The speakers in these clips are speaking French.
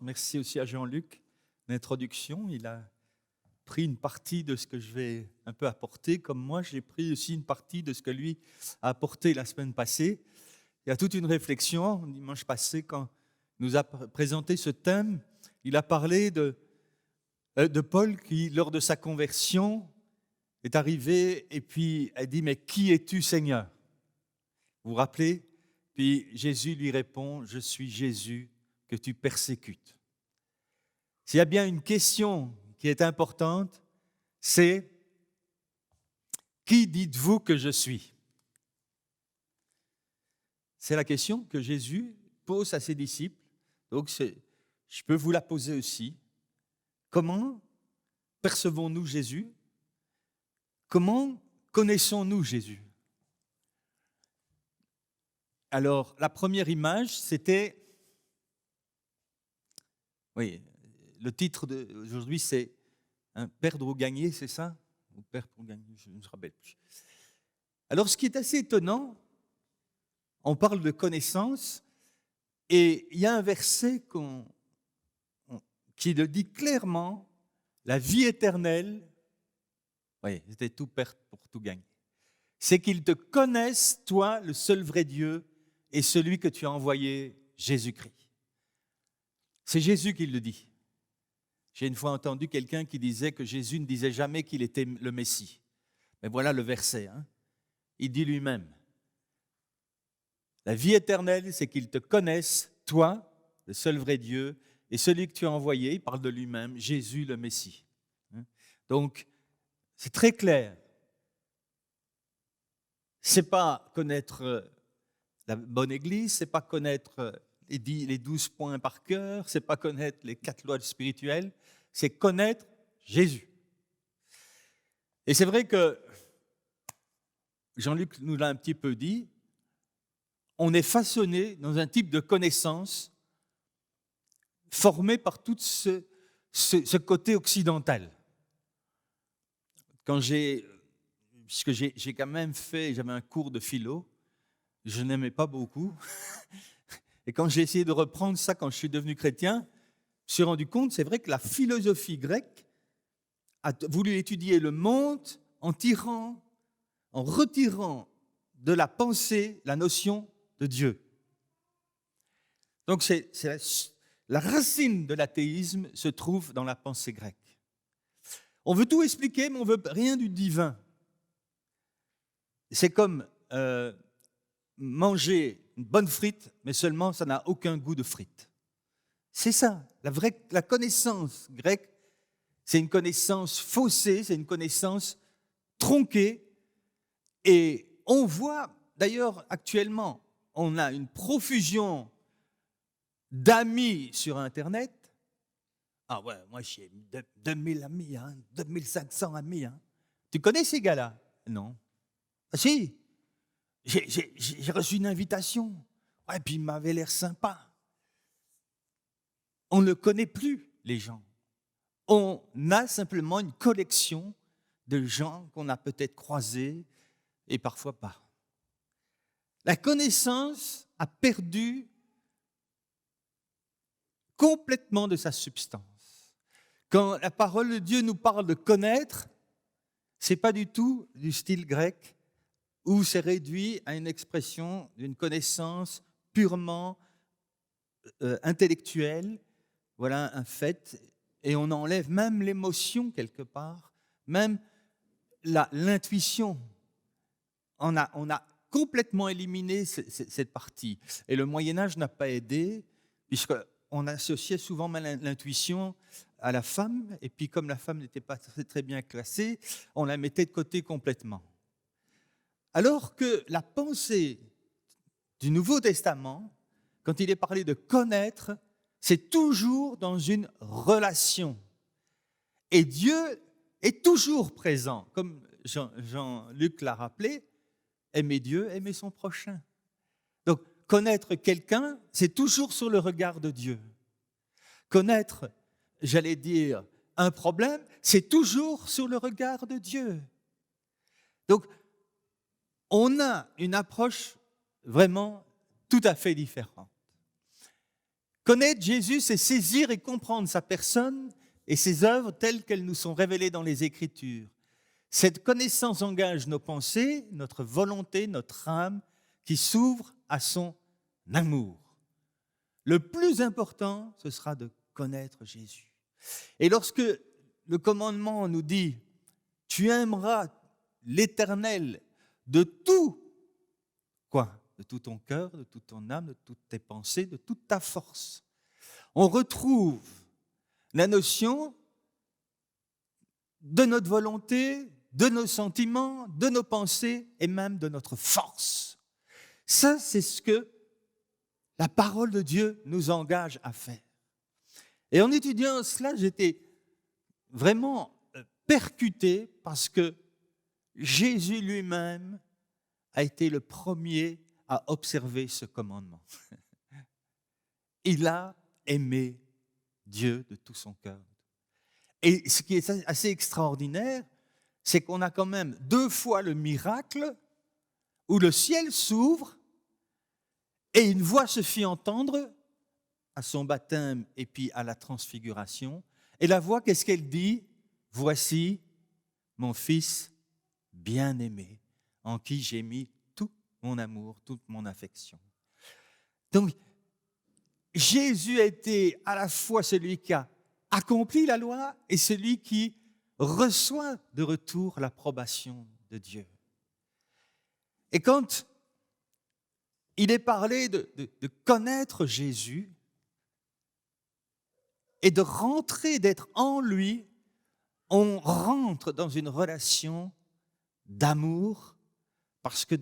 Merci aussi à Jean-Luc l'introduction. Il a pris une partie de ce que je vais un peu apporter, comme moi j'ai pris aussi une partie de ce que lui a apporté la semaine passée. Il y a toute une réflexion dimanche passé quand il nous a présenté ce thème. Il a parlé de Paul qui, lors de sa conversion, est arrivé et puis a dit « Mais qui es-tu, Seigneur ?» Vous vous rappelez? Puis Jésus lui répond « Je suis Jésus que tu persécutes. » S'il y a bien une question qui est importante, c'est « Qui dites-vous que je suis ?» C'est la question que Jésus pose à ses disciples. Donc je peux vous la poser aussi. Comment percevons-nous Jésus? Comment connaissons-nous Jésus? Alors, la première image, c'était... Oui, le titre d'aujourd'hui, c'est « Perdre ou gagner », c'est ça? Ou perdre ou gagner, je ne me rappelle plus. Alors, ce qui est assez étonnant, on parle de connaissance, et il y a un verset qui le dit clairement, la vie éternelle, oui, c'était tout perdre pour tout gagner, c'est qu'ils te connaissent, toi, le seul vrai Dieu, et celui que tu as envoyé, Jésus-Christ. C'est Jésus qui le dit. J'ai une fois entendu quelqu'un qui disait que Jésus ne disait jamais qu'il était le Messie. Mais voilà le verset, hein. Il dit lui-même. La vie éternelle, c'est qu'ils te connaissent, toi, le seul vrai Dieu, et celui que tu as envoyé, il parle de lui-même, Jésus le Messie. Donc, c'est très clair. C'est pas connaître la bonne église, c'est pas connaître les 12 points par cœur, c'est pas connaître les 4 lois spirituelles, c'est connaître Jésus. Et c'est vrai que Jean-Luc nous l'a un petit peu dit, on est façonné dans un type de connaissance formé par tout ce côté occidental. Puisque j'ai quand même j'avais un cours de philo, je n'aimais pas beaucoup. Et quand j'ai essayé de reprendre ça quand je suis devenu chrétien, je me suis rendu compte, c'est vrai que la philosophie grecque a voulu étudier le monde en retirant de la pensée la notion de Dieu. Donc la racine de l'athéisme se trouve dans la pensée grecque. On veut tout expliquer, mais on ne veut rien du divin. C'est comme manger une bonne frite, mais seulement ça n'a aucun goût de frite. C'est ça, la connaissance grecque, c'est une connaissance faussée, c'est une connaissance tronquée. Et on voit, d'ailleurs, actuellement, on a une profusion d'amis sur Internet. Ah ouais, moi j'ai 2000 amis, 2500 amis. Tu connais ces gars-là? Non. Ah si, j'ai reçu une invitation. Ouais, puis il m'avait l'air sympa. On ne connaît plus les gens. On a simplement une collection de gens qu'on a peut-être croisés et parfois pas. La connaissance a perdu complètement de sa substance. Quand la parole de Dieu nous parle de connaître, ce n'est pas du tout du style grec où c'est réduit à une expression d'une connaissance purement intellectuelle, voilà un fait, et on enlève même l'émotion quelque part, même l'intuition. On a complètement éliminé cette partie. Et le Moyen-Âge n'a pas aidé, puisqu'on associait souvent l'intuition à la femme, et puis comme la femme n'était pas très bien classée, on la mettait de côté complètement. Alors que la pensée du Nouveau Testament, quand il est parlé de connaître, c'est toujours dans une relation. Et Dieu est toujours présent, comme Jean-Luc l'a rappelé, aimer Dieu, aimer son prochain. Donc, connaître quelqu'un, c'est toujours sur le regard de Dieu. Connaître, j'allais dire, un problème, c'est toujours sur le regard de Dieu. Donc, on a une approche vraiment tout à fait différente. Connaître Jésus, c'est saisir et comprendre sa personne et ses œuvres telles qu'elles nous sont révélées dans les Écritures. Cette connaissance engage nos pensées, notre volonté, notre âme, qui s'ouvre à son amour. Le plus important, ce sera de connaître Jésus. Et lorsque le commandement nous dit « Tu aimeras l'Éternel de tout, quoi ? De tout ton cœur, de toute ton âme, de toutes tes pensées, de toute ta force. » On retrouve la notion de notre volonté, de nos sentiments, de nos pensées et même de notre force. Ça, c'est ce que la parole de Dieu nous engage à faire. Et en étudiant cela, j'étais vraiment percuté parce que Jésus lui-même a été le premier à observer ce commandement. Il a aimé Dieu de tout son cœur. Et ce qui est assez extraordinaire, c'est qu'on a quand même 2 fois le miracle où le ciel s'ouvre et une voix se fit entendre à son baptême et puis à la transfiguration. Et la voix, qu'est-ce qu'elle dit ? « Voici mon fils bien-aimé, en qui j'ai mis tout mon amour, toute mon affection. » Donc, Jésus a été à la fois celui qui a accompli la loi et celui qui reçoit de retour l'approbation de Dieu. Et quand il est parlé de connaître Jésus et de rentrer, d'être en lui, on rentre dans une relation d'amour parce que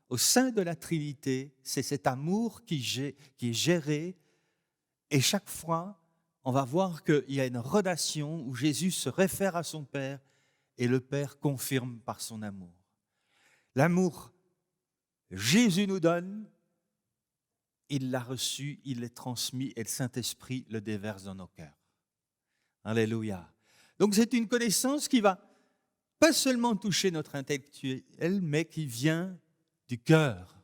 au sein de la Trinité, c'est cet amour qui est géré et chaque fois, on va voir qu'il y a une relation où Jésus se réfère à son Père et le Père confirme par son amour. L'amour, Jésus nous donne, il l'a reçu, il l'a transmis et le Saint-Esprit le déverse dans nos cœurs. Alléluia. Donc c'est une connaissance qui va pas seulement toucher notre intellectuel, mais qui vient du cœur,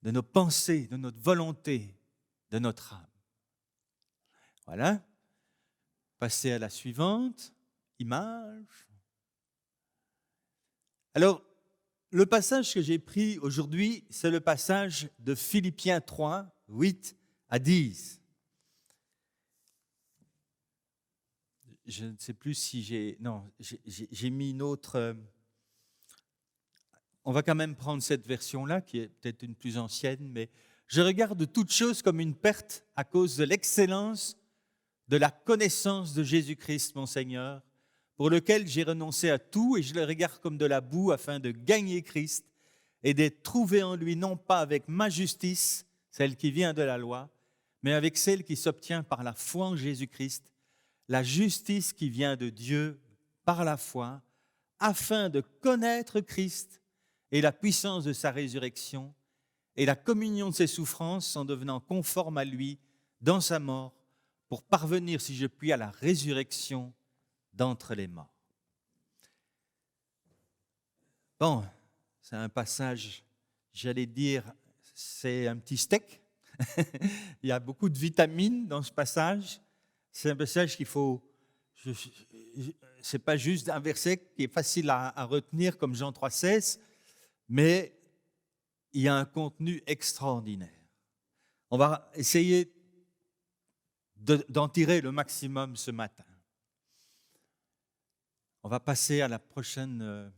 de nos pensées, de notre volonté, de notre âme. Voilà. Passez à la suivante image. Alors, le passage que j'ai pris aujourd'hui, c'est le passage de Philippiens 3, 8 à 10. Je ne sais plus si j'ai mis une autre. On va quand même prendre cette version-là, qui est peut-être une plus ancienne, mais je regarde toute chose comme une perte à cause de l'excellence de la connaissance de Jésus-Christ, mon Seigneur, pour lequel j'ai renoncé à tout et je le regarde comme de la boue afin de gagner Christ et d'être trouvé en lui, non pas avec ma justice, celle qui vient de la loi, mais avec celle qui s'obtient par la foi en Jésus-Christ, la justice qui vient de Dieu par la foi, afin de connaître Christ et la puissance de sa résurrection et la communion de ses souffrances en devenant conforme à lui dans sa mort, pour parvenir, si je puis, à la résurrection d'entre les morts. Bon, c'est un passage, j'allais dire, c'est un petit steak. Il y a beaucoup de vitamines dans ce passage. C'est un passage qu'il faut... C'est pas juste un verset qui est facile à retenir comme Jean 3,16, mais il y a un contenu extraordinaire. On va essayer d'en tirer le maximum ce matin. On va passer à la prochaine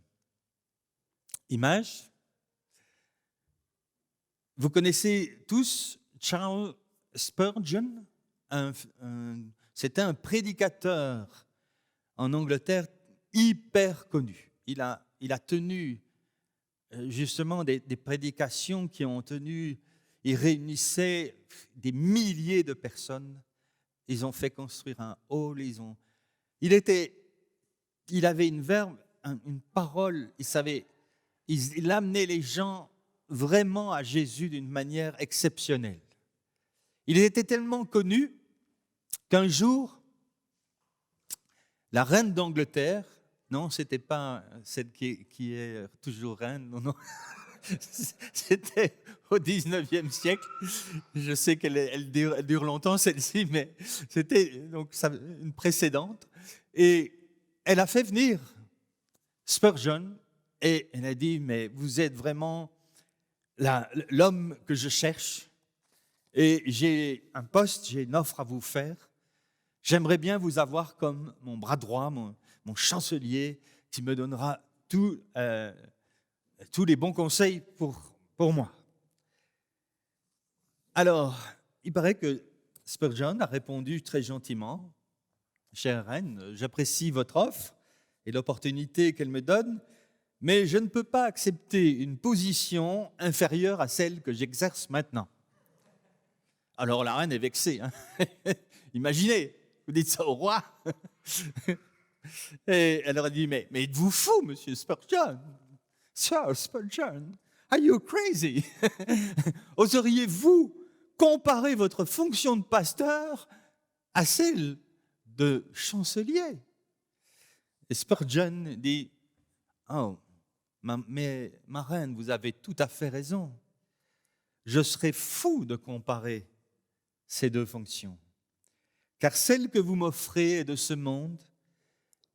image. Vous connaissez tous Charles Spurgeon, c'était un prédicateur en Angleterre hyper connu. Il a tenu justement des prédications qui ont tenu, il réunissait des milliers de personnes. Ils ont fait construire un hall, il avait une verve, une parole, il amenait les gens vraiment à Jésus d'une manière exceptionnelle. Il était tellement connu qu'un jour, la reine d'Angleterre, non, c'était pas celle qui est toujours reine, non, C'était au 19e siècle. Je sais qu'elle dure longtemps, celle-ci, mais c'était donc une précédente. Et elle a fait venir Spurgeon et elle a dit, mais vous êtes vraiment l'homme que je cherche et j'ai un poste, j'ai une offre à vous faire. J'aimerais bien vous avoir comme mon bras droit, mon chancelier, qui me donnera tous les bons conseils pour moi. Alors, il paraît que Spurgeon a répondu très gentiment, chère reine, j'apprécie votre offre et l'opportunité qu'elle me donne, mais je ne peux pas accepter une position inférieure à celle que j'exerce maintenant. Alors la reine est vexée. Hein. Imaginez, vous dites ça au roi. Et elle leur a dit, mais êtes-vous fou, monsieur Spurgeon? Sir Spurgeon, are you crazy? Oseriez-vous comparer votre fonction de pasteur à celle de chancelier? Et Spurgeon dit, oh, mais ma reine, vous avez tout à fait raison. Je serais fou de comparer ces deux fonctions. Car celle que vous m'offrez est de ce monde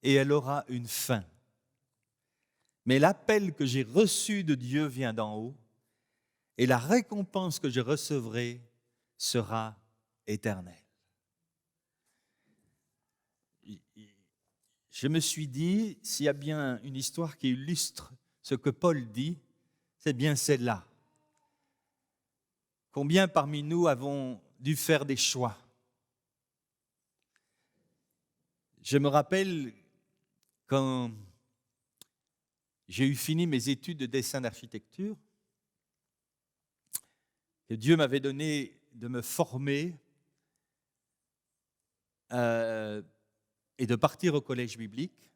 et elle aura une fin. Mais l'appel que j'ai reçu de Dieu vient d'en haut et la récompense que je recevrai sera éternelle. Je me suis dit, s'il y a bien une histoire qui illustre ce que Paul dit, c'est bien celle-là. Combien parmi nous avons dû faire des choix? Je me rappelle quand j'ai eu fini mes études de dessin d'architecture, que Dieu m'avait donné de me former et de partir au collège biblique.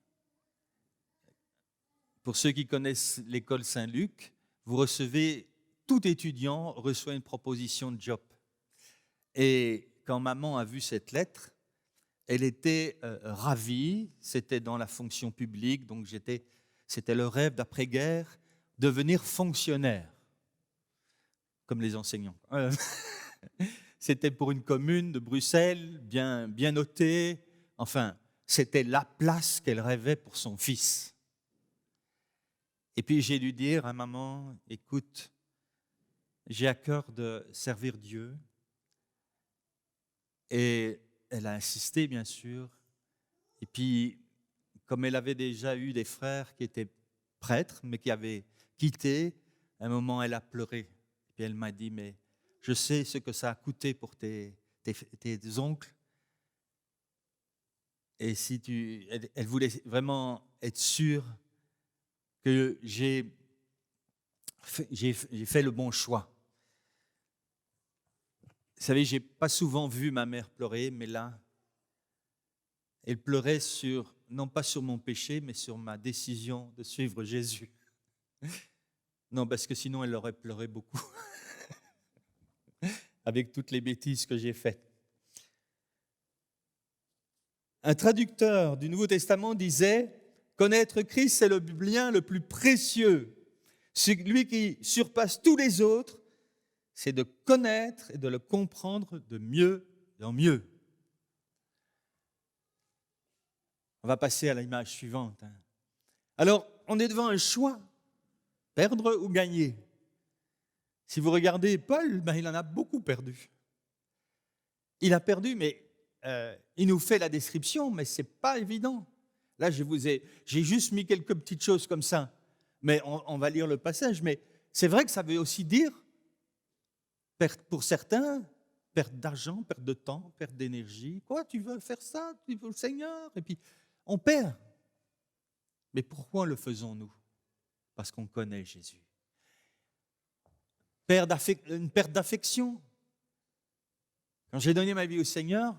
Pour ceux qui connaissent l'école Saint-Luc, vous recevez, tout étudiant reçoit une proposition de job. Et quand maman a vu cette lettre, elle était ravie, c'était dans la fonction publique, donc c'était le rêve d'après-guerre, devenir fonctionnaire, comme les enseignants. C'était pour une commune de Bruxelles, bien notée, enfin, c'était la place qu'elle rêvait pour son fils. Et puis j'ai dû dire à maman, écoute, j'ai à cœur de servir Dieu. Et elle a insisté, bien sûr. Et puis, comme elle avait déjà eu des frères qui étaient prêtres, mais qui avaient quitté, à un moment, elle a pleuré. Et puis elle m'a dit, mais je sais ce que ça a coûté pour tes oncles. Et elle voulait vraiment être sûre que j'ai fait le bon choix. Vous savez, je n'ai pas souvent vu ma mère pleurer, mais là, elle pleurait non pas sur mon péché, mais sur ma décision de suivre Jésus. Non, parce que sinon, elle aurait pleuré beaucoup, avec toutes les bêtises que j'ai faites. Un traducteur du Nouveau Testament disait « Connaître Christ, c'est le bien le plus précieux. Celui qui surpasse tous les autres, c'est de connaître et de le comprendre de mieux en mieux. » On va passer à l'image suivante. Alors, on est devant un choix, perdre ou gagner. Si vous regardez Paul, il en a beaucoup perdu. Il a perdu, mais il nous fait la description, mais ce n'est pas évident. Là, j'ai juste mis quelques petites choses comme ça, mais on va lire le passage. Mais c'est vrai que ça veut aussi dire, pour certains, perte d'argent, perte de temps, perte d'énergie. Quoi, tu veux faire ça? Tu veux le Seigneur? Et puis, on perd. Mais pourquoi le faisons-nous? Parce qu'on connaît Jésus. Une perte d'affection. Quand j'ai donné ma vie au Seigneur,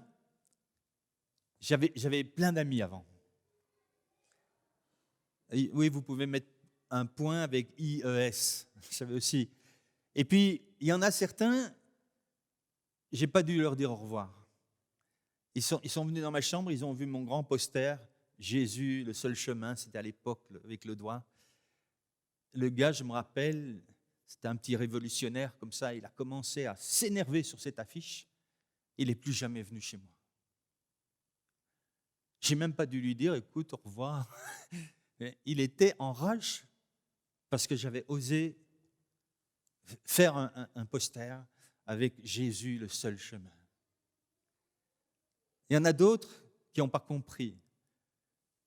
j'avais plein d'amis avant. Oui, vous pouvez mettre un point avec IES. J'avais aussi. Et puis, il y en a certains, je n'ai pas dû leur dire au revoir. Ils sont venus dans ma chambre, ils ont vu mon grand poster, Jésus, le seul chemin, c'était à l'époque avec le doigt. Le gars, je me rappelle, C'était un petit révolutionnaire comme ça. Il a commencé à s'énerver sur cette affiche. Il n'est plus jamais venu chez moi. Je n'ai même pas dû lui dire, écoute, au revoir. Il était en rage parce que j'avais osé faire un poster avec Jésus, le seul chemin. Il y en a d'autres qui n'ont pas compris.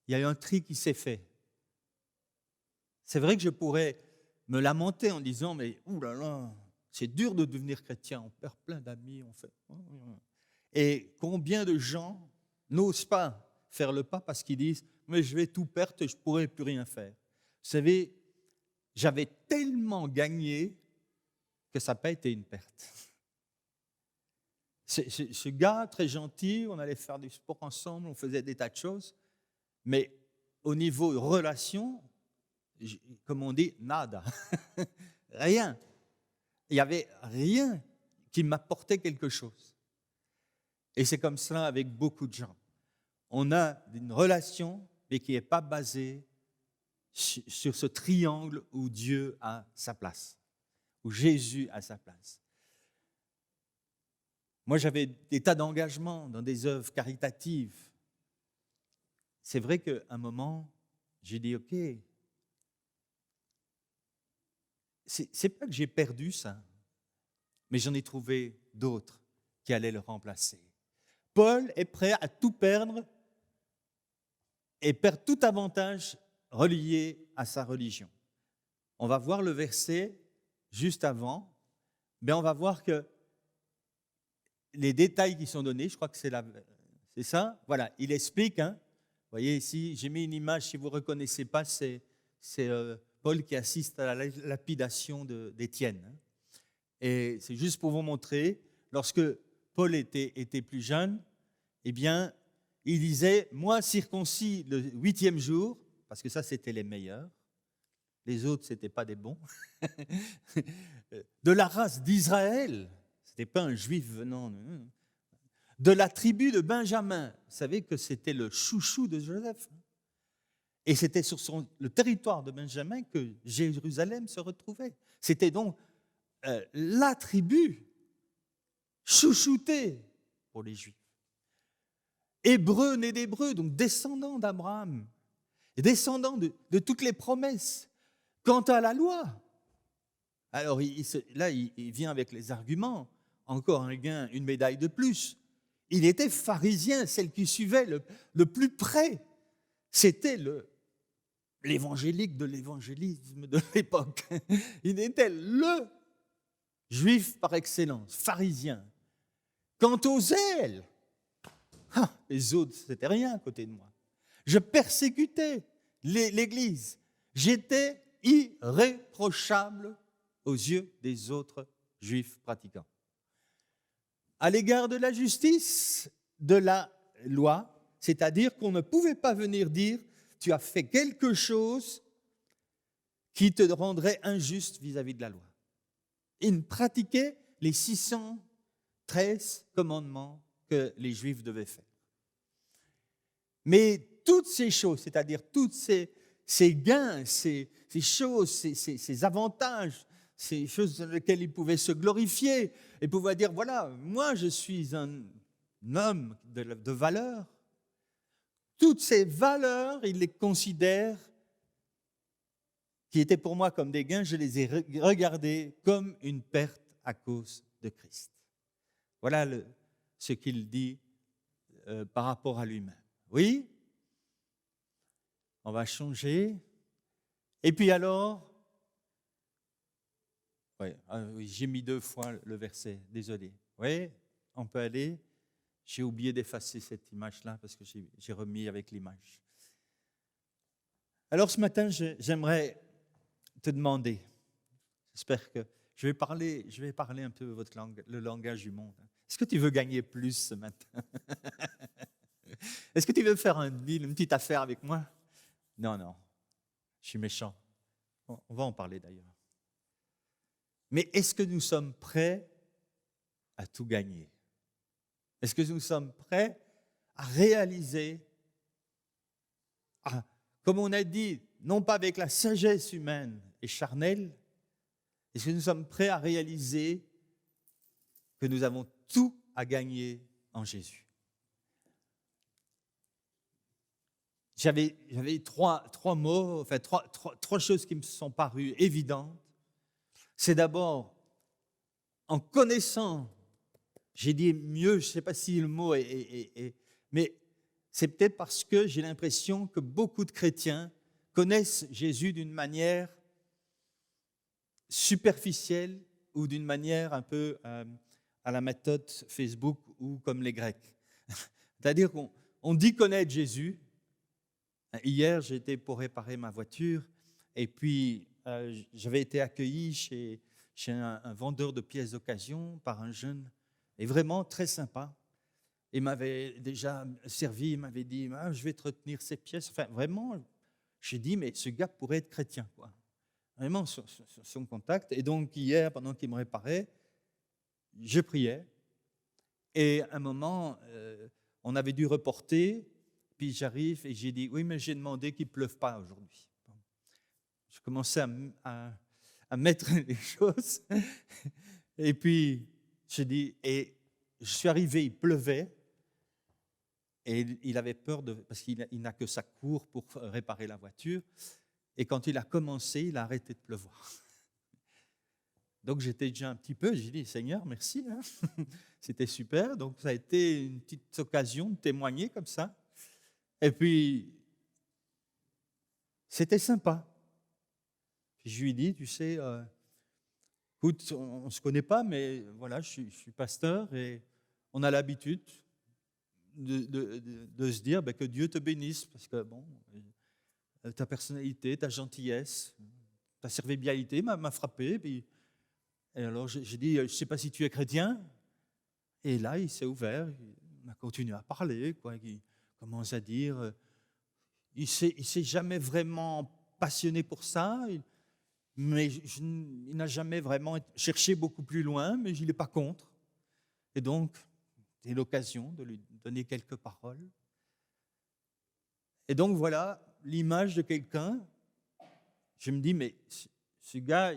Il y a eu un tri qui s'est fait. C'est vrai que je pourrais me lamenter en disant, mais oulala, c'est dur de devenir chrétien, on perd plein d'amis, on fait. Et combien de gens n'osent pas faire le pas parce qu'ils disent, mais je vais tout perdre et je ne pourrai plus rien faire. Vous savez, j'avais tellement gagné que ça n'a pas été une perte. Ce gars très gentil, on allait faire du sport ensemble, on faisait des tas de choses, mais au niveau relation, comme on dit, nada, rien. Il n'y avait rien qui m'apportait quelque chose. Et c'est comme cela avec beaucoup de gens. On a une relation, mais qui n'est pas basée sur ce triangle où Dieu a sa place, où Jésus a sa place. Moi, j'avais des tas d'engagements dans des œuvres caritatives. C'est vrai qu'à un moment, j'ai dit, OK, c'est pas que j'ai perdu ça, mais j'en ai trouvé d'autres qui allaient le remplacer. Paul est prêt à tout perdre et perd tout avantage relié à sa religion. On va voir le verset juste avant, mais on va voir que les détails qui sont donnés, je crois que c'est ça, voilà, il explique, hein, vous voyez ici, j'ai mis une image, si vous ne reconnaissez pas, c'est Paul qui assiste à la lapidation d'Étienne. Hein. Et c'est juste pour vous montrer, lorsque Paul était plus jeune, eh bien, il disait, moi circoncis le 8e jour, parce que ça c'était les meilleurs, les autres c'était pas des bons, de la race d'Israël, c'était pas un juif venant, de la tribu de Benjamin, vous savez que c'était le chouchou de Joseph, et c'était sur le territoire de Benjamin que Jérusalem se retrouvait. C'était donc la tribu chouchoutée pour les Juifs. Hébreu né d'Hébreu, donc descendant d'Abraham, descendant de toutes les promesses. Quant à la loi, alors là, il vient avec les arguments, encore un gain, une médaille de plus. Il était pharisien, celle qui suivait le plus près. C'était l'évangélique de l'évangélisme de l'époque. Il était le juif par excellence, pharisien. Quant aux zèles, les autres, c'était rien à côté de moi. Je persécutais l'Église. J'étais irréprochable aux yeux des autres juifs pratiquants. À l'égard de la justice, de la loi, c'est-à-dire qu'on ne pouvait pas venir dire « tu as fait quelque chose qui te rendrait injuste vis-à-vis de la loi ». Ils pratiquaient les 613 commandements que les Juifs devaient faire. Mais toutes ces choses, c'est-à-dire toutes ces gains, ces choses, ces avantages, ces choses dans lesquelles ils pouvaient se glorifier, et pouvaient dire, voilà, moi je suis un homme de valeur. Toutes ces valeurs, ils les considèrent, qui étaient pour moi comme des gains, je les ai regardées comme une perte à cause de Christ. Voilà ce qu'il dit par rapport à lui-même. Oui, on va changer. Et puis alors, oui, j'ai mis 2 fois le verset, désolé. Oui, on peut aller. J'ai oublié d'effacer cette image-là parce que j'ai remis avec l'image. Alors ce matin, j'aimerais te demander, j'espère que je vais parler un peu le langage du monde. Est-ce que tu veux gagner plus ce matin? Est-ce que tu veux faire un deal, une petite affaire avec moi? Non, je suis méchant. On va en parler d'ailleurs. Mais est-ce que nous sommes prêts à tout gagner? Est-ce que nous sommes prêts à réaliser, comme on a dit, non pas avec la sagesse humaine et charnelle, Est-ce que nous sommes prêts à réaliser que nous avons tout à gagner en Jésus? J'avais trois mots, enfin trois choses qui me sont parues évidentes. C'est d'abord, en connaissant, j'ai dit mieux, je ne sais pas si le mot mais c'est peut-être parce que j'ai l'impression que beaucoup de chrétiens connaissent Jésus d'une manière superficielle ou d'une manière un peu à la méthode Facebook ou comme les Grecs. C'est-à-dire qu'on dit connaître Jésus. Hier, j'étais pour réparer ma voiture et puis j'avais été accueilli chez un vendeur de pièces d'occasion par un jeune, et vraiment très sympa. Il m'avait déjà servi, il m'avait dit « je vais te retenir ces pièces ». Enfin, vraiment, j'ai dit « mais ce gars pourrait être chrétien ». Vraiment, son contact. Et donc, hier, pendant qu'il me réparait, je priais. Et à un moment, on avait dû reporter. Puis j'arrive et j'ai dit « oui, mais j'ai demandé qu'il ne pleuve pas aujourd'hui ». Je commençais à mettre les choses. Et puis, j'ai dit, et je suis arrivé, il pleuvait. Et il avait peur, parce qu'il n'a que sa cour pour réparer la voiture. Et quand il a commencé, il a arrêté de pleuvoir. Donc j'étais déjà un petit peu, j'ai dit « Seigneur, merci, hein. » C'était super. Donc ça a été une petite occasion de témoigner comme ça. Et puis, c'était sympa. Puis je lui ai dit, tu sais, écoute, on ne se connaît pas, mais voilà, je suis pasteur et on a l'habitude de se dire que Dieu te bénisse, parce que bon, ta personnalité, ta gentillesse, ta serviabilité m'a frappé. Et alors j'ai dit, je ne sais pas si tu es chrétien. Et là, il s'est ouvert, il a continué à parler, il commence à dire, il ne s'est jamais vraiment passionné pour ça, mais il n'a jamais vraiment cherché beaucoup plus loin, mais il n'est pas contre. Et donc, c'est l'occasion de lui donner quelques paroles. Et donc, voilà l'image de quelqu'un. Je me dis, mais ce gars,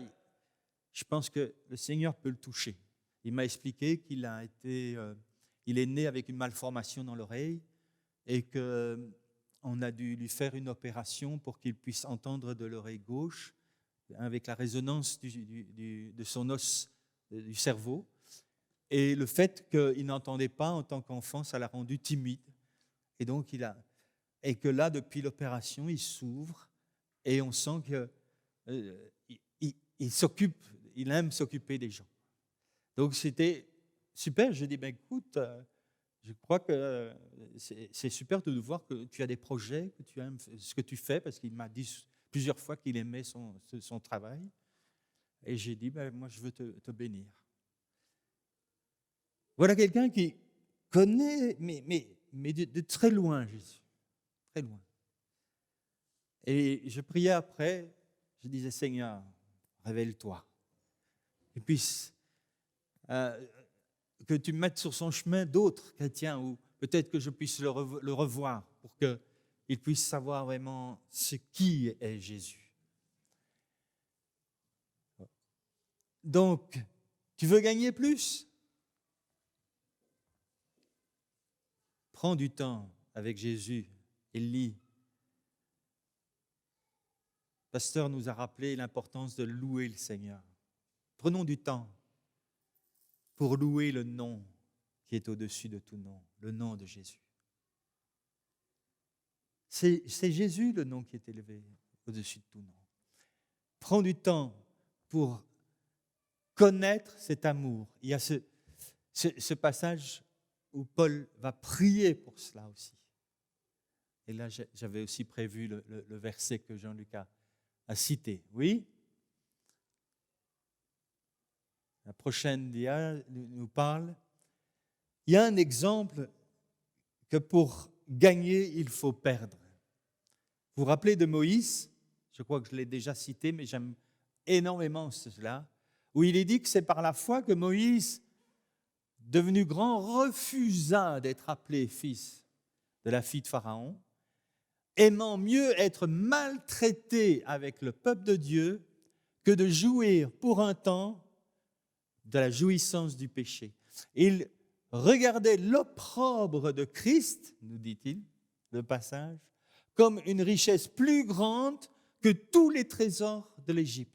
je pense que le Seigneur peut le toucher. Il m'a expliqué qu'il est né avec une malformation dans l'oreille et qu'on a dû lui faire une opération pour qu'il puisse entendre de l'oreille gauche avec la résonance de son os du cerveau. Et le fait qu'il n'entendait pas en tant qu'enfant, ça l'a rendu timide. Et donc, et que là, depuis l'opération, il s'ouvre et on sent qu'il s'occupe, il aime s'occuper des gens. Donc, c'était super. Je dis, écoute, je crois que c'est super de voir que tu as des projets, que tu aimes ce que tu fais, parce qu'il m'a dit plusieurs fois qu'il aimait son travail. Et j'ai dit, moi, je veux te bénir. Voilà quelqu'un qui connaît, mais de très loin, Jésus. Très loin. Et je priais après, je disais, Seigneur, révèle-toi. Et puis, que tu mettes sur son chemin d'autres chrétiens, ou peut-être que je puisse le revoir pour qu'il puisse savoir vraiment qui est Jésus. Donc, tu veux gagner plus? Prends du temps avec Jésus et lis. Le pasteur nous a rappelé l'importance de louer le Seigneur. Prenons du temps pour louer le nom qui est au-dessus de tout nom, le nom de Jésus. C'est Jésus le nom qui est élevé au-dessus de tout nom. Prends du temps pour connaître cet amour. Il y a ce passage où Paul va prier pour cela aussi. Et là, j'avais aussi prévu le verset que Jean-Luc a cité. Oui? La prochaine dia nous parle. Il y a un exemple que pour gagner, il faut perdre. Vous vous rappelez de Moïse? Je crois que je l'ai déjà cité, mais j'aime énormément cela. Où il est dit que c'est par la foi que Moïse, devenu grand, refusa d'être appelé fils de la fille de Pharaon, aimant mieux être maltraité avec le peuple de Dieu que de jouir pour un temps de la jouissance du péché. Il regardait l'opprobre de Christ, nous dit-il, le passage, comme une richesse plus grande que tous les trésors de l'Égypte,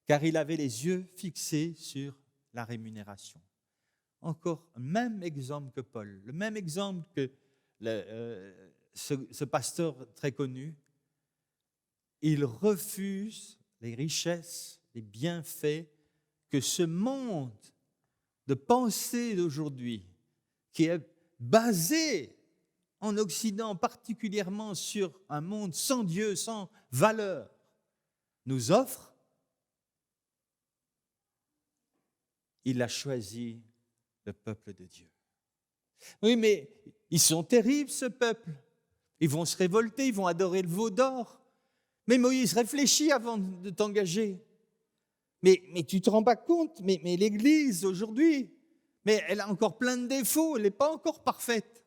car il avait les yeux fixés sur la rémunération. Encore le même exemple que Paul, le même exemple que ce pasteur très connu. Il refuse les richesses, les bienfaits que ce monde de pensée d'aujourd'hui, qui est basé en Occident particulièrement sur un monde sans Dieu, sans valeur, nous offre. Il a choisi le peuple de Dieu. Oui, mais ils sont terribles, ce peuple. Ils vont se révolter, ils vont adorer le veau d'or. Mais Moïse, réfléchis avant de t'engager. Mais tu ne te rends pas compte, mais l'Église aujourd'hui, mais elle a encore plein de défauts, elle n'est pas encore parfaite.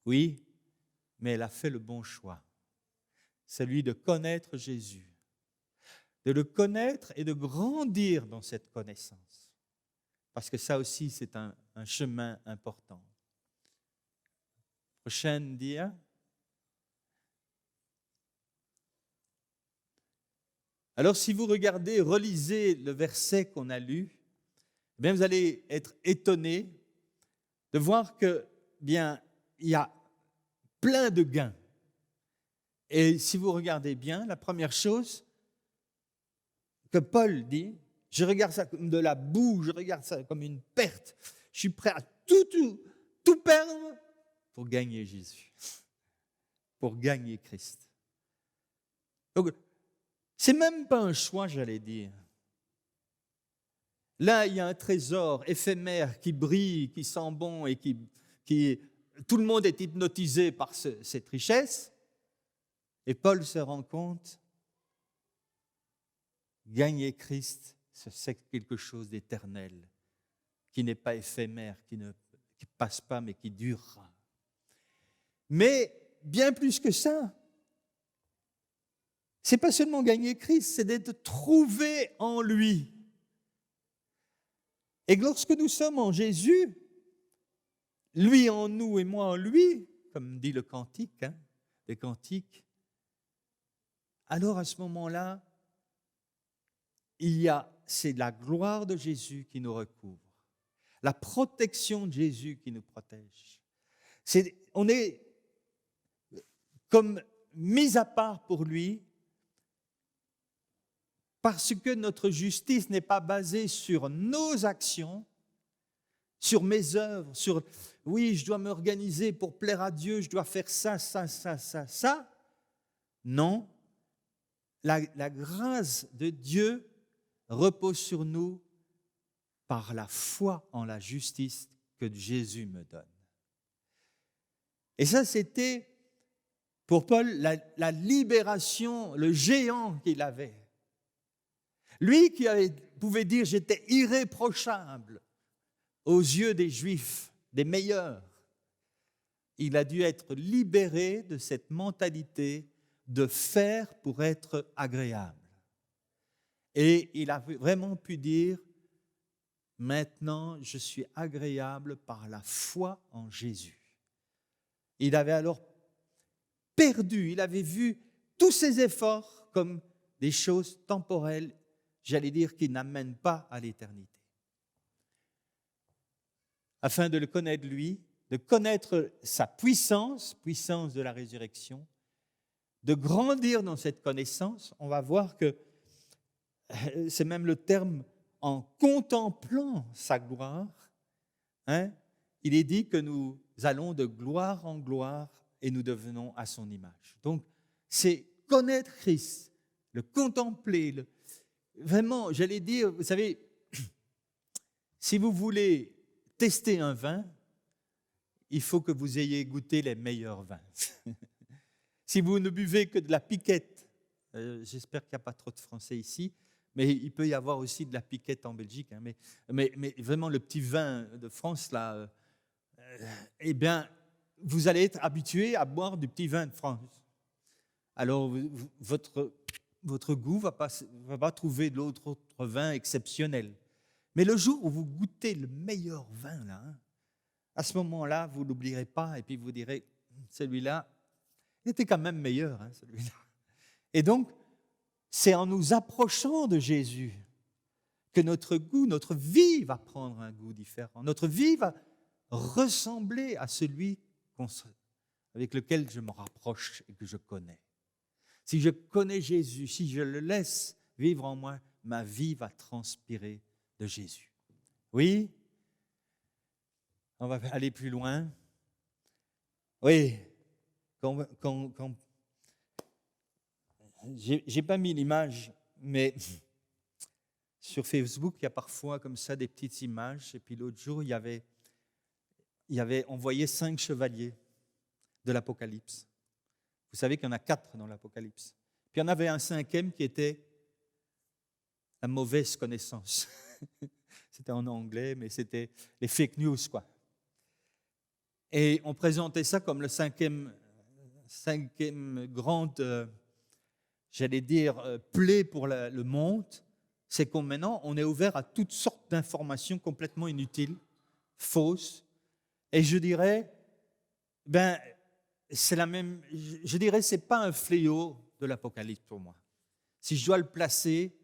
Oui, mais elle a fait le bon choix, celui de connaître Jésus, de le connaître et de grandir dans cette connaissance. Parce que ça aussi, c'est un chemin important. Prochaine dia. Alors, si vous regardez, relisez le verset qu'on a lu, eh bien, vous allez être étonné de voir que, bien, il y a plein de gains. Et si vous regardez bien, la première chose que Paul dit, je regarde ça comme de la boue, je regarde ça comme une perte. Je suis prêt à tout perdre pour gagner Jésus, pour gagner Christ. Donc, c'est même pas un choix, j'allais dire. Là, il y a un trésor éphémère qui brille, qui sent bon et qui tout le monde est hypnotisé par cette richesse. Et Paul se rend compte, gagner Christ, c'est quelque chose d'éternel, qui n'est pas éphémère, qui ne passe pas, mais qui durera. Mais bien plus que ça, c'est pas seulement gagner Christ, c'est d'être trouvé en lui. Et lorsque nous sommes en Jésus, lui en nous et moi en lui, comme dit le cantique, les cantiques, alors à ce moment-là, c'est la gloire de Jésus qui nous recouvre, la protection de Jésus qui nous protège. On est comme mis à part pour lui, parce que notre justice n'est pas basée sur nos actions, sur mes œuvres, sur oui, je dois m'organiser pour plaire à Dieu, je dois faire ça. Non, la grâce de Dieu repose sur nous par la foi en la justice que Jésus me donne. Et ça, c'était pour Paul la libération, le géant qu'il avait. Lui qui pouvait dire « j'étais irréprochable » aux yeux des Juifs, des meilleurs, il a dû être libéré de cette mentalité de faire pour être agréable. Et il a vraiment pu dire « maintenant je suis agréable par la foi en Jésus ». Il avait alors perdu, il avait vu tous ses efforts comme des choses temporelles, j'allais dire, qui n'amènent pas à l'éternité. Afin de le connaître lui, de connaître sa puissance de la résurrection, de grandir dans cette connaissance, on va voir que c'est même le terme en contemplant sa gloire, il est dit que nous allons de gloire en gloire et nous devenons à son image. Donc, c'est connaître Christ, le contempler, vraiment, j'allais dire, vous savez, si vous voulez tester un vin, il faut que vous ayez goûté les meilleurs vins. Si vous ne buvez que de la piquette, j'espère qu'il n'y a pas trop de Français ici, mais il peut y avoir aussi de la piquette en Belgique, mais vraiment le petit vin de France, là, eh bien, vous allez être habitué à boire du petit vin de France. alors votre goût va pas trouver d'autres vins exceptionnels. Mais le jour où vous goûtez le meilleur vin, là, à ce moment-là, vous ne l'oublierez pas et puis vous direz, celui-là, il était quand même meilleur, celui-là. Et donc, c'est en nous approchant de Jésus que notre goût, notre vie va prendre un goût différent. Notre vie va ressembler à celui avec lequel je me rapproche et que je connais. Si je connais Jésus, si je le laisse vivre en moi, ma vie va transpirer de Jésus. Oui, on va aller plus loin. Oui, j'ai pas mis l'image, mais sur Facebook, il y a parfois comme ça des petites images. Et puis l'autre jour, on voyait 5 chevaliers de l'Apocalypse. Vous savez qu'il y en a 4 dans l'Apocalypse. Puis il y en avait un 5e qui était la mauvaise connaissance. C'était en anglais, mais c'était les fake news, quoi. Et on présentait ça comme le cinquième grande, plaie pour le monde. C'est qu'on maintenant, on est ouvert à toutes sortes d'informations complètement inutiles, fausses. Et je dirais, c'est la même. Je dirais, c'est pas un fléau de l'Apocalypse pour moi. Si je dois le placer,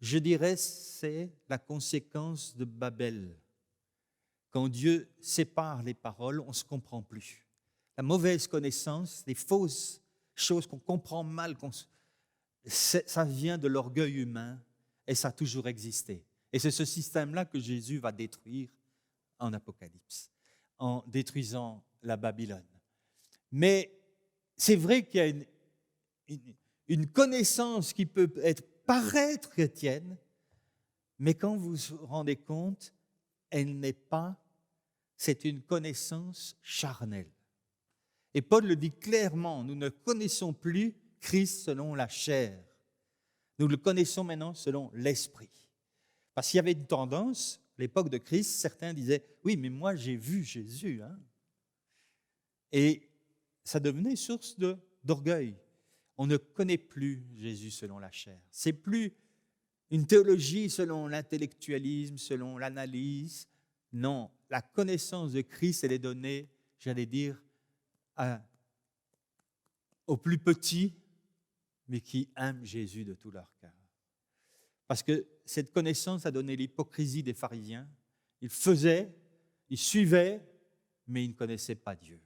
je dirais, c'est la conséquence de Babel. Quand Dieu sépare les paroles, on ne se comprend plus. La mauvaise connaissance, les fausses choses qu'on comprend mal, ça vient de l'orgueil humain et ça a toujours existé. Et c'est ce système-là que Jésus va détruire en Apocalypse, en détruisant la Babylone. Mais c'est vrai qu'il y a une connaissance qui peut paraître chrétienne, mais quand vous vous rendez compte, elle n'est pas, c'est une connaissance charnelle. Et Paul le dit clairement, nous ne connaissons plus Christ selon la chair. Nous le connaissons maintenant selon l'esprit. Parce qu'il y avait une tendance, à l'époque de Christ, certains disaient, oui, mais moi j'ai vu Jésus. Et ça devenait source d'orgueil. On ne connaît plus Jésus selon la chair. C'est plus une théologie selon l'intellectualisme, selon l'analyse. Non, la connaissance de Christ, elle est donnée, j'allais dire, aux plus petits, mais qui aiment Jésus de tout leur cœur. Parce que cette connaissance a donné l'hypocrisie des pharisiens. Ils faisaient, ils suivaient, mais ils ne connaissaient pas Dieu.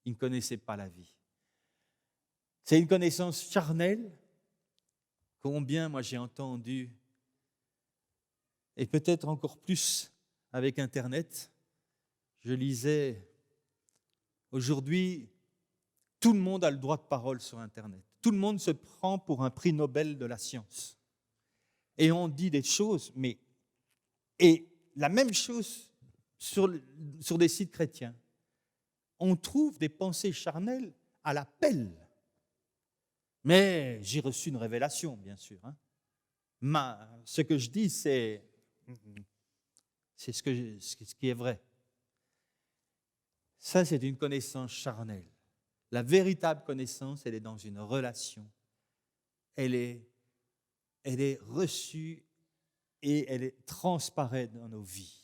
Ils ne connaissaient pas la vie. C'est une connaissance charnelle. Combien, moi, j'ai entendu, et peut-être encore plus avec Internet, je lisais, aujourd'hui, tout le monde a le droit de parole sur Internet. Tout le monde se prend pour un prix Nobel de la science. Et on dit des choses, et la même chose sur des sites chrétiens. On trouve des pensées charnelles à la pelle. Mais j'ai reçu une révélation, bien sûr. Ce que je dis, c'est ce qui est vrai. Ça, c'est une connaissance charnelle. La véritable connaissance, elle est dans une relation. Elle est reçue et elle transparaît dans nos vies.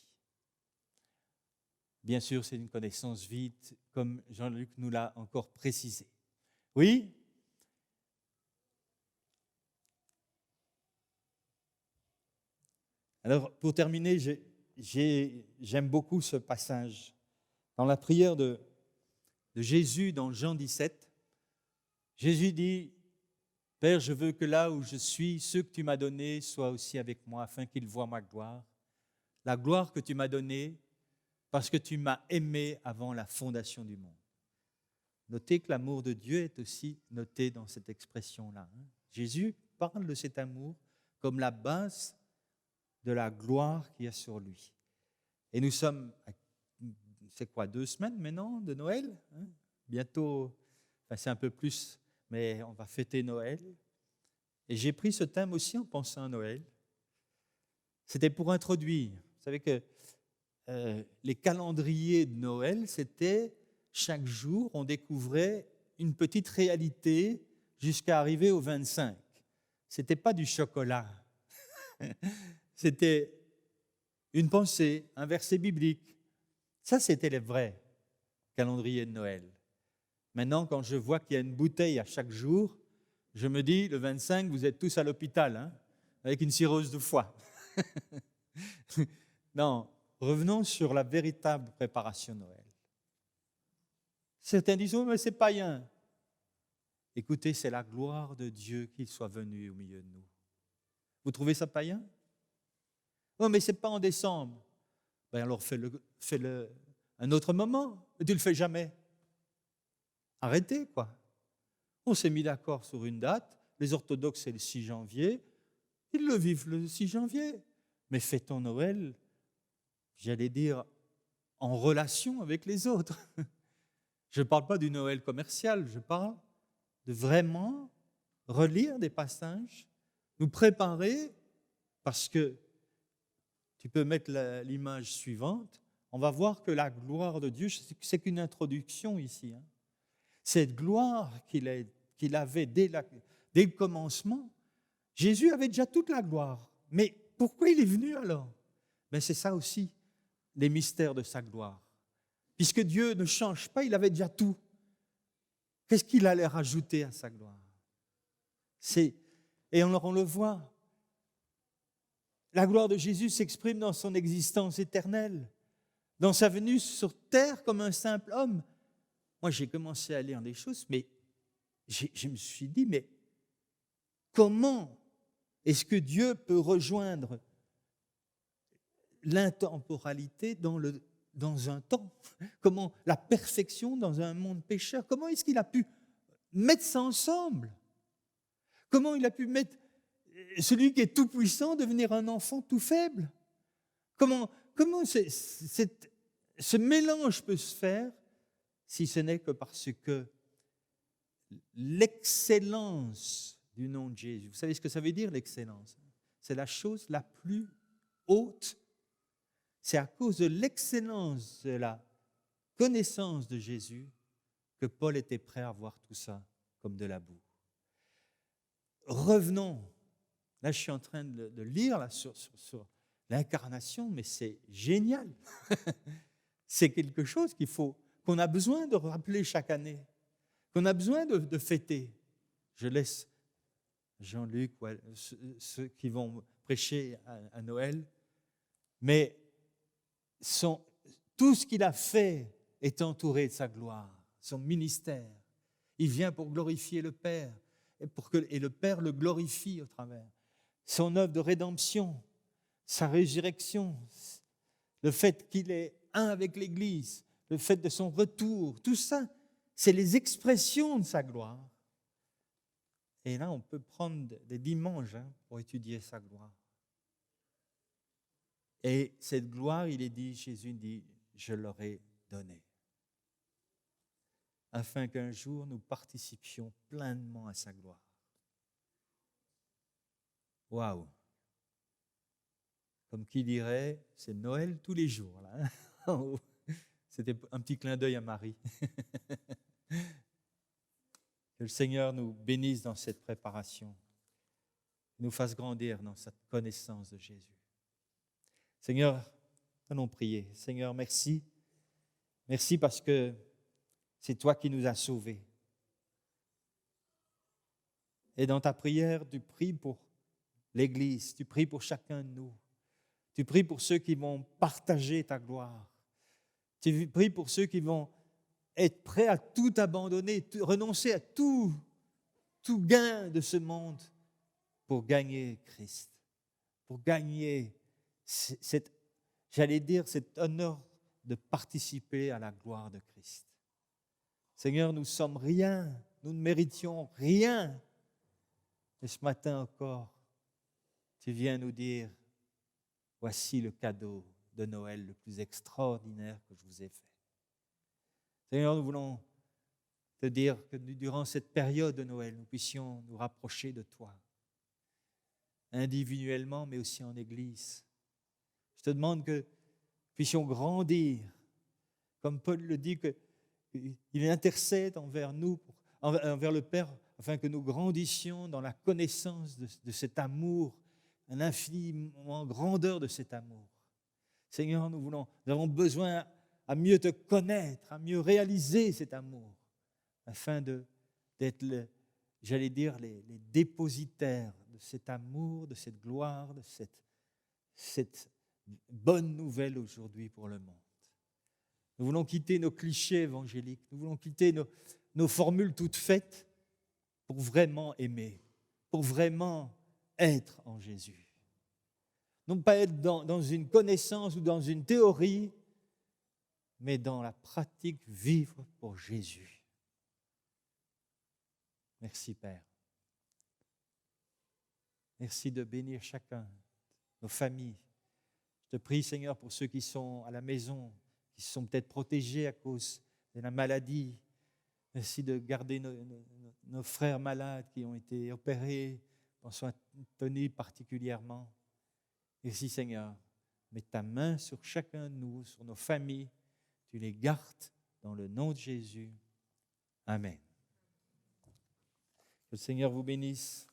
Bien sûr, c'est une connaissance vide, comme Jean-Luc nous l'a encore précisé. Oui ? Alors, pour terminer, j'aime beaucoup ce passage. Dans la prière de Jésus, dans Jean 17, Jésus dit, « Père, je veux que là où je suis, ceux que tu m'as donnés soient aussi avec moi, afin qu'ils voient ma gloire. La gloire que tu m'as donnée, parce que tu m'as aimé avant la fondation du monde. » Notez que l'amour de Dieu est aussi noté dans cette expression-là. Jésus parle de cet amour comme la base de la gloire qu'il y a sur lui. Et nous sommes, c'est quoi, 2 semaines maintenant de Noël ? Bientôt, c'est un peu plus, mais on va fêter Noël. Et j'ai pris ce thème aussi en pensant à Noël. C'était pour introduire. Vous savez que les calendriers de Noël, c'était chaque jour, on découvrait une petite réalité. jusqu'à arriver au 25. Ce n'était pas du chocolat. C'était une pensée, un verset biblique. Ça, c'était les vrais calendriers de Noël. Maintenant, quand je vois qu'il y a une bouteille à chaque jour, je me dis, le 25, vous êtes tous à l'hôpital, hein, avec une cirrhose de foie. Non, revenons sur la véritable préparation de Noël. Certains disent, oh, mais c'est païen. Écoutez, c'est la gloire de Dieu qu'il soit venu au milieu de nous. Vous trouvez ça païen? Oh, mais ce n'est pas en décembre. Ben alors fais-le un autre moment. Tu ne le fais jamais. Arrêtez, quoi. On s'est mis d'accord sur une date. Les orthodoxes, c'est le 6 janvier. Ils le vivent le 6 janvier. Mais fêtons Noël, j'allais dire, en relation avec les autres. Je ne parle pas du Noël commercial, je parle de vraiment relire des passages, nous préparer, parce que tu peux mettre l'image suivante, on va voir que la gloire de Dieu, c'est qu'une introduction ici. Hein. Cette gloire qu'il avait dès le commencement, Jésus avait déjà toute la gloire. Mais pourquoi il est venu alors? Ben c'est ça aussi, les mystères de sa gloire. Puisque Dieu ne change pas, il avait déjà tout. Qu'est-ce qu'il allait rajouter à sa gloire? Et on le voit. La gloire de Jésus s'exprime dans son existence éternelle, dans sa venue sur terre comme un simple homme. Moi, j'ai commencé à lire des choses, mais je me suis dit, mais comment est-ce que Dieu peut rejoindre l'intemporalité dans un temps? Comment la perfection dans un monde pécheur? Comment est-ce qu'il a pu mettre ça ensemble? Comment il a pu mettre celui qui est tout puissant devenir un enfant tout faible? Comment ce mélange peut se faire si ce n'est que parce que l'excellence du nom de Jésus, vous savez ce que ça veut dire l'excellence? C'est la chose la plus haute. C'est à cause de l'excellence de la connaissance de Jésus que Paul était prêt à voir tout ça comme de la boue. Revenons. Là, je suis en train de lire là, sur l'incarnation, mais c'est génial. C'est quelque chose qu'on a besoin de rappeler chaque année, qu'on a besoin de fêter. Je laisse Jean-Luc, ceux qui vont prêcher à Noël, mais tout ce qu'il a fait est entouré de sa gloire, son ministère. Il vient pour glorifier le Père et le Père le glorifie au travers. Son œuvre de rédemption, sa résurrection, le fait qu'il est un avec l'Église, le fait de son retour, tout ça, c'est les expressions de sa gloire. Et là, on peut prendre des dimanches pour étudier sa gloire. Et cette gloire, Jésus dit, je leur ai donné. Afin qu'un jour, nous participions pleinement à sa gloire. Waouh! Comme qui dirait, c'est Noël tous les jours. Là. C'était un petit clin d'œil à Marie. Que le Seigneur nous bénisse dans cette préparation, nous fasse grandir dans cette connaissance de Jésus. Seigneur, allons prier. Seigneur, merci. Merci parce que c'est toi qui nous as sauvés. Et dans ta prière, tu pries pour l'Église, tu pries pour chacun de nous. Tu pries pour ceux qui vont partager ta gloire. Tu pries pour ceux qui vont être prêts à tout abandonner, renoncer à tout gain de ce monde pour gagner Christ, pour gagner cet honneur de participer à la gloire de Christ. Seigneur, nous sommes rien, nous ne méritions rien. Et ce matin encore, tu viens nous dire, voici le cadeau de Noël le plus extraordinaire que je vous ai fait. Seigneur, nous voulons te dire que durant cette période de Noël, nous puissions nous rapprocher de toi, individuellement, mais aussi en Église. Je te demande que nous puissions grandir, comme Paul le dit, qu'il intercède envers nous, envers le Père, afin que nous grandissions dans la connaissance de cet amour, un infiniment grandeur de cet amour. Seigneur, nous avons besoin à mieux te connaître, à mieux réaliser cet amour, afin d'être, j'allais dire, les dépositaires de cet amour, de cette gloire, de cette bonne nouvelle aujourd'hui pour le monde. Nous voulons quitter nos clichés évangéliques, nous voulons quitter nos formules toutes faites pour vraiment aimer, pour vraiment être en Jésus. Non pas être dans une connaissance ou dans une théorie, mais dans la pratique, vivre pour Jésus. Merci Père. Merci de bénir chacun, nos familles. Je te prie Seigneur pour ceux qui sont à la maison, qui sont peut-être protégés à cause de la maladie. Merci de garder nos frères malades qui ont été opérés, en soins tenus particulièrement. Merci Seigneur, mets ta main sur chacun de nous, sur nos familles, tu les gardes dans le nom de Jésus. Amen. Que le Seigneur vous bénisse.